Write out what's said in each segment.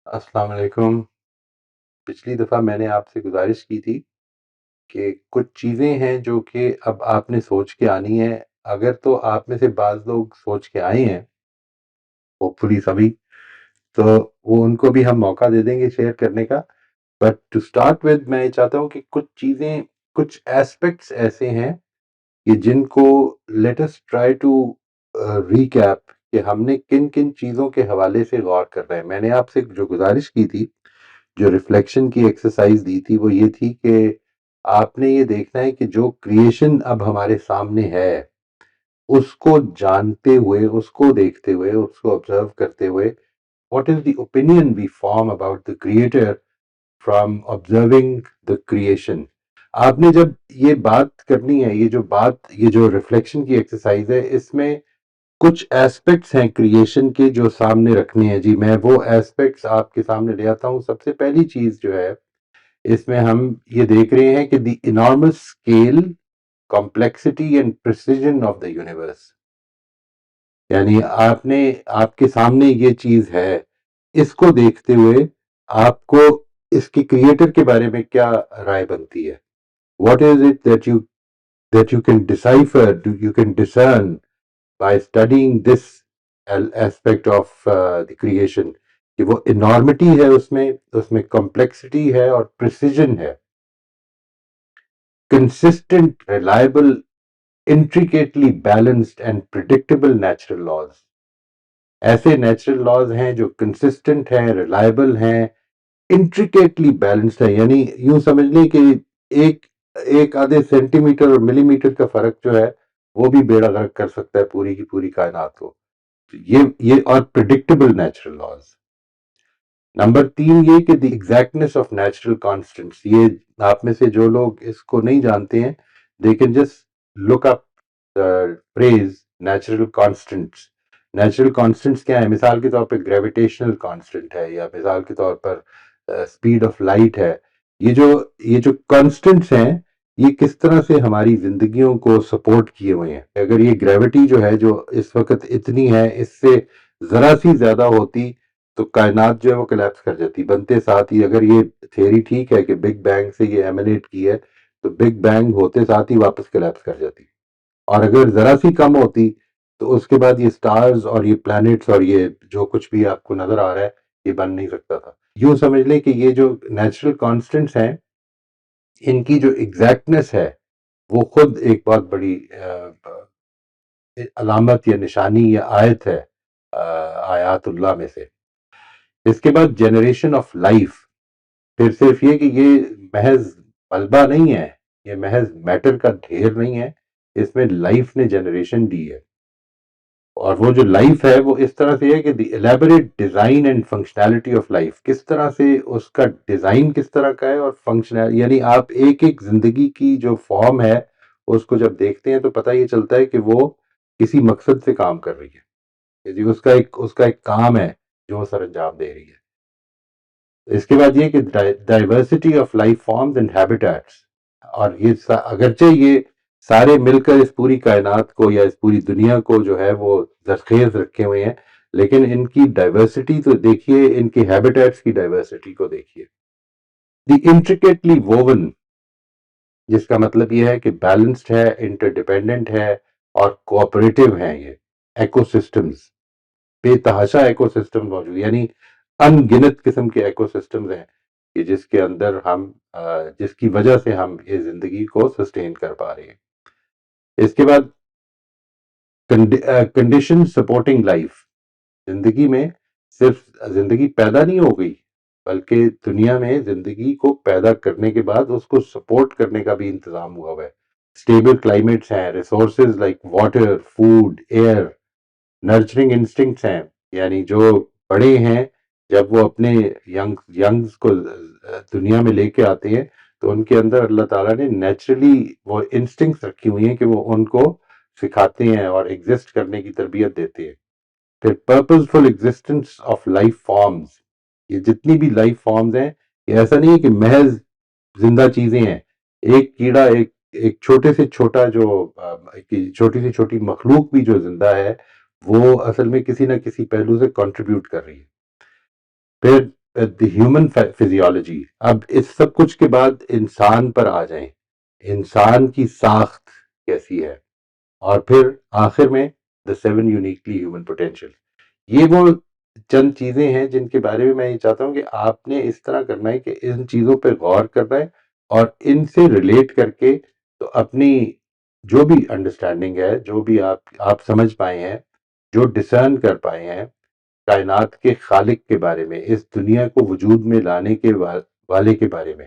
السلام علیکم۔ پچھلی دفعہ میں نے آپ سے گزارش کی تھی کہ کچھ چیزیں ہیں جو کہ اب آپ نے سوچ کے آنی ہے۔ اگر تو آپ میں سے بعض لوگ سوچ کے آئے ہیں، ہوپ فلی سبھی، تو وہ ان کو بھی ہم موقع دے دیں گے شیئر کرنے کا۔ بٹ ٹو اسٹارٹ ود میں یہ چاہتا ہوں کہ کچھ چیزیں، کچھ ایسپیکٹس ایسے ہیں کہ جن کو let us try to recap کہ ہم نے کن کن چیزوں کے حوالے سے غور کر رہے ہیں۔ میں نے آپ سے جو گزارش کی تھی، جو ریفلیکشن کی ایکسرسائز دی تھی، وہ یہ تھی کہ آپ نے یہ دیکھنا ہے کہ جو کریشن اب ہمارے سامنے ہے، اس کو جانتے ہوئے، اس کو دیکھتے ہوئے، اس کو آبزرو کرتے ہوئے، what is the opinion we form about the creator from observing the creation. آپ نے جب یہ بات کرنی ہے، یہ جو ریفلیکشن کی ایکسرسائز ہے، اس میں کچھ ایسپیکٹس ہیں کریشن کے جو سامنے رکھنے ہیں۔ جی میں وہ ایسپیکٹس آپ کے سامنے لے آتا ہوں۔ سب سے پہلی چیز جو ہے، اس میں ہم یہ دیکھ رہے ہیں کہ the enormous scale, complexity and precision of the universe. یعنی آپ کے سامنے یہ چیز ہے، اس کو دیکھتے ہوئے آپ کو اس کے کریٹر کے بارے میں کیا رائے بنتی ہے؟ What is it that you can decipher, you can discern by studying this aspect of the creation، کہ وہ انارمٹی ہے، اس میں کمپلیکسٹی ہے اور پریسیجن ہے، consistent, reliable, intricately balanced and predictable natural laws. ایسے نیچرل لاز ہیں جو کنسسٹنٹ ہیں، ریلائبل ہیں، انٹریکیٹلی بیلنسڈ ہیں۔ یعنی یوں سمجھ لیں کہ ایک آدھے سینٹی میٹر اور ملی میٹر کا فرق جو ہے، وہ بھی بیڑا غرق کر سکتا ہے پوری کی پوری کائنات کو۔ یہ اور پریڈکٹیبل نیچرل لاز۔ نمبر 3 یہ کہ دی ایگزیکٹنس آف نیچرل کانسٹنٹس۔ یہ آپ میں سے جو لوگ اس کو نہیں جانتے ہیں، they can just look up the phrase natural constants. Natural constants کیا ہے؟ مثال کے طور پہ گریویٹیشنل کانسٹنٹ ہے، یا مثال کے طور پر اسپیڈ آف لائٹ ہے۔ یہ جو کانسٹنٹس ہیں، یہ کس طرح سے ہماری زندگیوں کو سپورٹ کیے ہوئے ہیں۔ اگر یہ گریوٹی جو ہے، جو اس وقت اتنی ہے، اس سے ذرا سی زیادہ ہوتی تو کائنات جو ہے وہ کلیپس کر جاتی۔ بنتے ساتھ ہی اگر یہ تھیوری ٹھیک ہے کہ بگ بینگ سے یہ ایمنیٹ کی ہے، تو بگ بینگ ہوتے ساتھ ہی واپس کلیپس کر جاتی۔ اور اگر ذرا سی کم ہوتی تو اس کے بعد یہ سٹارز اور یہ پلانٹس اور یہ جو کچھ بھی آپ کو نظر آ رہا ہے، یہ بن نہیں سکتا تھا۔ یوں سمجھ لیں کہ یہ جو نیچرل کانسٹنٹس ہیں، ان کی جو ایگزیکٹنس ہے، وہ خود ایک بہت بڑی علامت یا نشانی یا آیت ہے آیات اللہ میں سے۔ اس کے بعد جنریشن آف لائف۔ پھر صرف یہ کہ یہ محض ملبہ نہیں ہے، یہ محض میٹر کا ڈھیر نہیں ہے، اس میں لائف نے جنریشن دی ہے۔ اور وہ جو لائف ہے وہ اس طرح سے ہے کہ the elaborate design and functionality of life, کس طرح سے اس کا ڈیزائن کس طرح کا ہے، اور فنکشنل، یعنی آپ ایک زندگی کی جو فارم ہے، اس کو جب دیکھتے ہیں تو پتہ یہ چلتا ہے کہ وہ کسی مقصد سے کام کر رہی ہے، جی اس کا ایک کام ہے جو وہ سر انجام دے رہی ہے۔ اس کے بعد یہ کہ diversity of life forms and habitats. اور یہ اگرچہ یہ سارے مل کر اس پوری کائنات کو یا اس پوری دنیا کو جو ہے وہ زرخیز رکھے ہوئے ہیں، لیکن ان کی ڈائیورسٹی تو دیکھیے، ان کی ہیبیٹیٹس کی ڈائیورسٹی کو دیکھیے۔ دی انٹریکیٹلی ووون، جس کا مطلب یہ ہے کہ بیلنسڈ ہے، انٹر ڈیپینڈنٹ ہے اور کوآپریٹو ہیں۔ یہ ایکو سسٹمز، بے تحاشا ایکو سسٹم موجود، یعنی ان گنت قسم کے ایکو سسٹمز ہیں کہ جس کے اندر جس کی وجہ سے ہم یہ زندگی کو سسٹین کر پا رہے ہیں۔ اس کے بعد کنڈیشن سپورٹنگ لائف۔ زندگی میں صرف زندگی پیدا نہیں ہو گئی، بلکہ دنیا میں زندگی کو پیدا کرنے کے بعد اس کو سپورٹ کرنے کا بھی انتظام ہوا ہوا ہے۔ اسٹیبل کلائمیٹس ہیں، resources like water, food, air, nurturing instincts ہیں، یعنی جو بڑے ہیں جب وہ اپنے ینگز کو دنیا میں لے کے آتے ہیں تو ان کے اندر اللہ تعالیٰ نے نیچرلی وہ انسٹنکٹس رکھی ہوئی ہیں کہ وہ ان کو سکھاتے ہیں اور ایگزسٹ کرنے کی تربیت دیتے ہیں۔ پھر purposeful existence of life forms. یہ جتنی بھی لائف فارمز ہیں، یہ ایسا نہیں ہے کہ محض زندہ چیزیں ہیں۔ ایک کیڑا، ایک چھوٹے سے چھوٹا جو چھوٹی سے چھوٹی مخلوق بھی جو زندہ ہے، وہ اصل میں کسی نہ کسی پہلو سے کنٹریبیوٹ کر رہی ہے۔ پھر دی ہیومن فزیولوجی. اب اس سب کچھ کے بعد انسان پر آ جائیں. انسان کی ساخت کیسی ہے، اور پھر آخر میں دا 7 یونیکلی ہیومن پوٹینشیل. یہ وہ چند چیزیں ہیں جن کے بارے میں یہ چاہتا ہوں کہ آپ نے اس طرح کرنا ہے کہ ان چیزوں پہ غور کرنا ہے، اور ان سے ریلیٹ کر کے تو اپنی جو بھی انڈرسٹینڈنگ ہے، جو بھی آپ سمجھ پائے ہیں، جو ڈسرن کر پائے ہیں کائنات کے خالق کے بارے میں، اس دنیا کو وجود میں لانے کے والے کے بارے میں،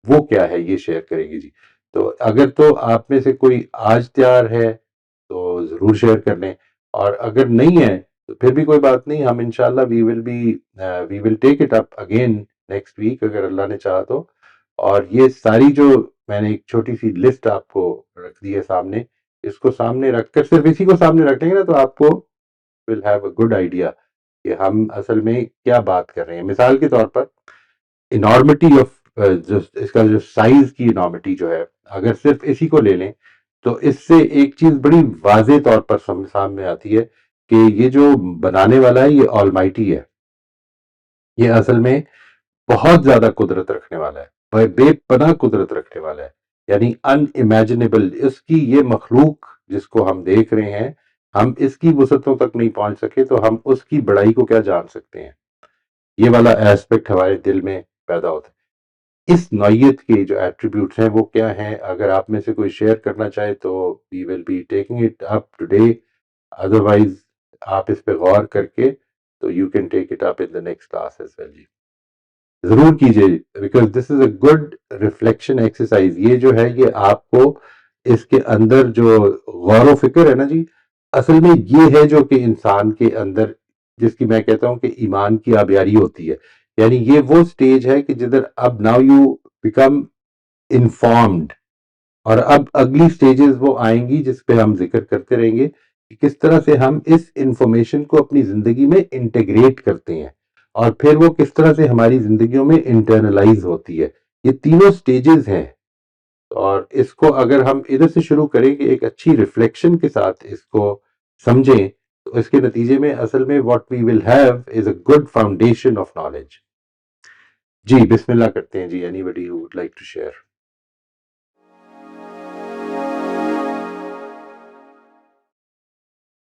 وہ کیا ہے یہ شیئر کریں گے جی. تو اگر تو آپ میں سے کوئی آج تیار ہے تو ضرور شیئر کر لیں، اور اگر نہیں ہے تو پھر بھی کوئی بات نہیں. ہم انشاءاللہ we will take it up again next week اگر اللہ نے چاہا تو. اور یہ ساری جو میں نے ایک چھوٹی سی لسٹ آپ کو رکھ دی ہے سامنے، اس کو سامنے رکھ کر صرف اسی کو سامنے رکھ لیں گے نا تو آپ کو will have a good idea کہ ہم اصل میں کیا بات کر رہے ہیں. مثال کے طور پر انارمٹی آف اس کا جو سائز کی انارمٹی جو ہے، اگر صرف اسی کو لے لیں تو اس سے ایک چیز بڑی واضح طور پر سامنے آتی ہے کہ یہ جو بنانے والا ہے یہ آلمائٹی ہے. یہ اصل میں بہت زیادہ قدرت رکھنے والا ہے، بے پناہ قدرت رکھنے والا ہے، یعنی ان امیجنیبل. اس کی یہ مخلوق جس کو ہم دیکھ رہے ہیں، ہم اس کی وسعتوں تک نہیں پہنچ سکے تو ہم اس کی بڑائی کو کیا جان سکتے ہیں. یہ والا ایسپیکٹ ہمارے دل میں پیدا ہوتا ہے. اس نوعیت کے جو ایٹریبیوٹس ہیں وہ کیا ہیں، اگر آپ میں سے کوئی شیئر کرنا چاہے تو we will be taking it up today. Otherwise آپ اس پہ غور کر کے تو you can take it up in the next class as well. جی ضرور کیجیے، because this is a good reflection exercise. یہ جو ہے یہ آپ کو اس کے اندر جو غور و فکر ہے نا جی، اصل میں یہ ہے جو کہ انسان کے اندر، جس کی میں کہتا ہوں کہ ایمان کی آبیاری ہوتی ہے. یعنی یہ وہ سٹیج ہے کہ جدھر اب ناؤ یو بیکم انفارمڈ، اور اب اگلی سٹیجز وہ آئیں گی جس پہ ہم ذکر کرتے رہیں گے کہ کس طرح سے ہم اس انفارمیشن کو اپنی زندگی میں انٹیگریٹ کرتے ہیں، اور پھر وہ کس طرح سے ہماری زندگیوں میں انٹرنلائز ہوتی ہے. یہ تینوں سٹیجز ہیں، اور اس کو اگر ہم ادھر سے شروع کریں کہ ایک اچھی ریفلیکشن کے ساتھ اس کو سمجھیں تو اس کے نتیجے میں اصل میں what we will have is a good foundation of knowledge. جی بسم اللہ کرتے ہیں جی. Anybody who would like to share.